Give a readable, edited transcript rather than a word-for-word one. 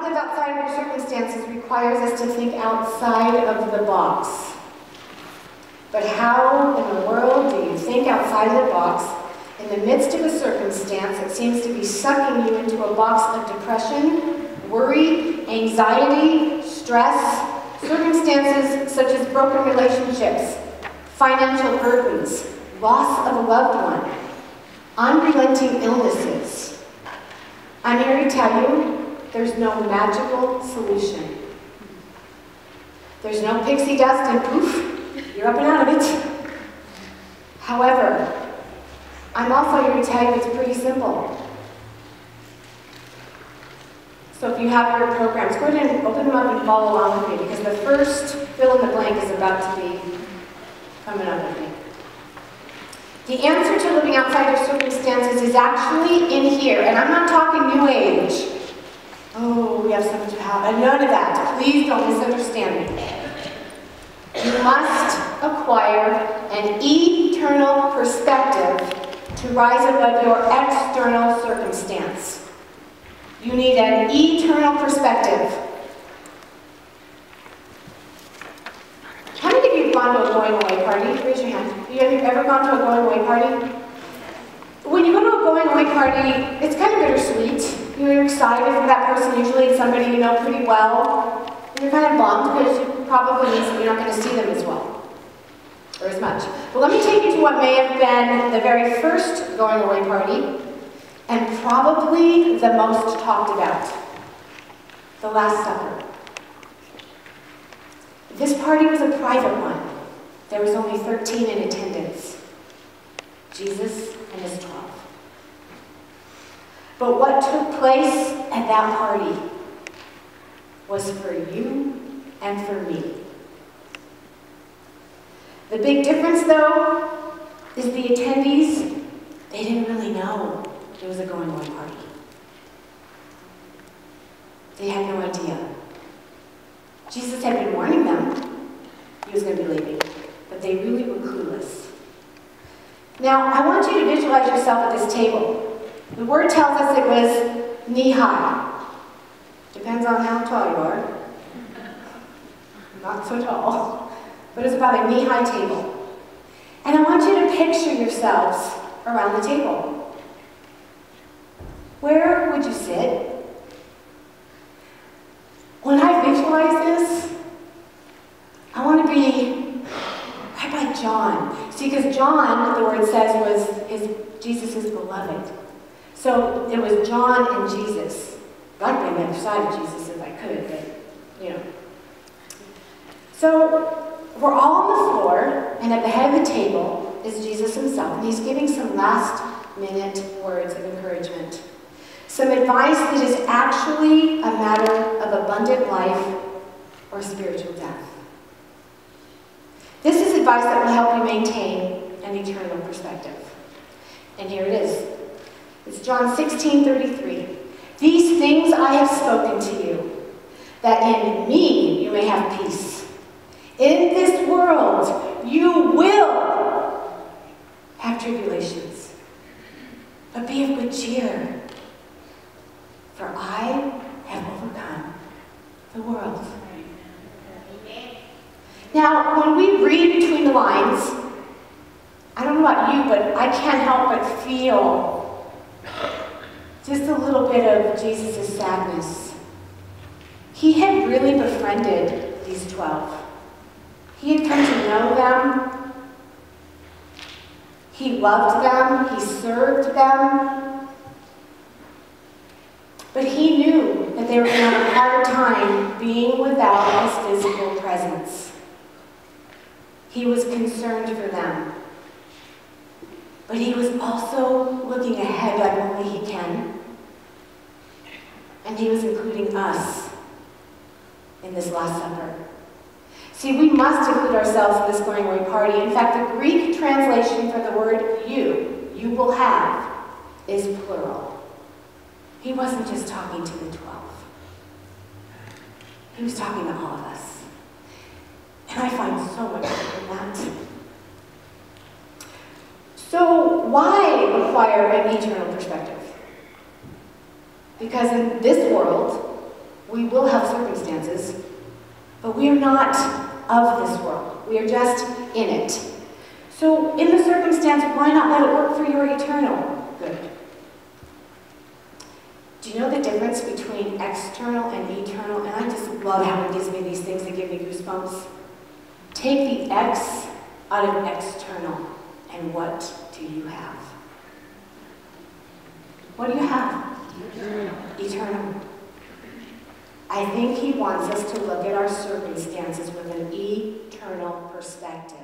to live outside of your circumstances requires us to think outside of the box. But how in the world do you think outside of the box in the midst of a circumstance that seems to be sucking you into a box of depression, worry, anxiety, stress, circumstances such as broken relationships, financial burdens, loss of a loved one, unrelenting illnesses? I'm here to tell you, there's no magical solution. There's no pixie dust and poof, you're up and out of it. However, I'm also here to tell you it's pretty simple. So if you have your programs, go ahead and open them up and follow along with me, because the first fill in the blank is about to be coming up with me. The answer to living outside your circumstances is actually in here, and I'm not talking New Age. Oh, we have so much power. None of that. Please don't misunderstand me. You must acquire an eternal perspective to rise above your external circumstance. You need an eternal perspective. How many of you have gone to a going away party? Raise your hand. Have you ever gone to a going away party? When you go to a going away party, it's kind of bittersweet. You're excited for that person. Usually it's somebody you know pretty well. And you're kind of bummed because it probably means that you're not going to see them as well, or as much. But let me take you to what may have been the very first going away party, and probably the most talked about, the Last Supper. This party was a private one. There was only 13 in attendance, Jesus and his 12. But what took place at that party was for you and for me. The big difference, though, is the attendees, they didn't really know it was a going away party. They had no idea. Jesus had been warning them he was going to be leaving, but they really were clueless. Now, I want you to visualize yourself at this table. The word tells us it was knee-high. Depends on how tall you are. Not so tall. But it's about a knee-high table. And I want you to picture yourselves around the table. Where would you sit? When I visualize this, I want to be right by John. See, because John, the word says, was Jesus' beloved. So it was John and Jesus. I'd like to be on the other side of Jesus if I could, but, you know. So we're all on the floor, and at the head of the table is Jesus himself, and he's giving some last-minute words of encouragement. Some advice that is actually a matter of abundant life or spiritual death. This is advice that will help you maintain an eternal perspective. And here it is. It's John 16:33. These things I have spoken to you, that in me you may have peace. In this world you will have tribulations, but be of good cheer, for I have overcome the world. Now, when we read between the lines, I don't know about you, but I can't help but feel just a little bit of Jesus' sadness. He had really befriended these 12. He had come to know them. He loved them. He served them. But he knew that they were going to have a hard time being without his physical presence. He was concerned for them. But he was also looking ahead like only he can. And he was including us in this Last Supper. See, we must include ourselves in this going away party. In fact, the Greek translation for the word you will have, is plural. He wasn't just talking to the 12. He was talking to all of us. And I find so much hope in that. So why acquire an eternal perspective? Because in this world, We will have circumstances, but we are not of this world. We are just in it. So in the circumstance, why not let it work for your eternal good? Do you know the difference between external and eternal? And I just love how it gives me these things that give me goosebumps. Take the X out of external, and what do you have? What do you have? Eternal. Eternal. I think he wants us to look at our circumstances with an eternal perspective.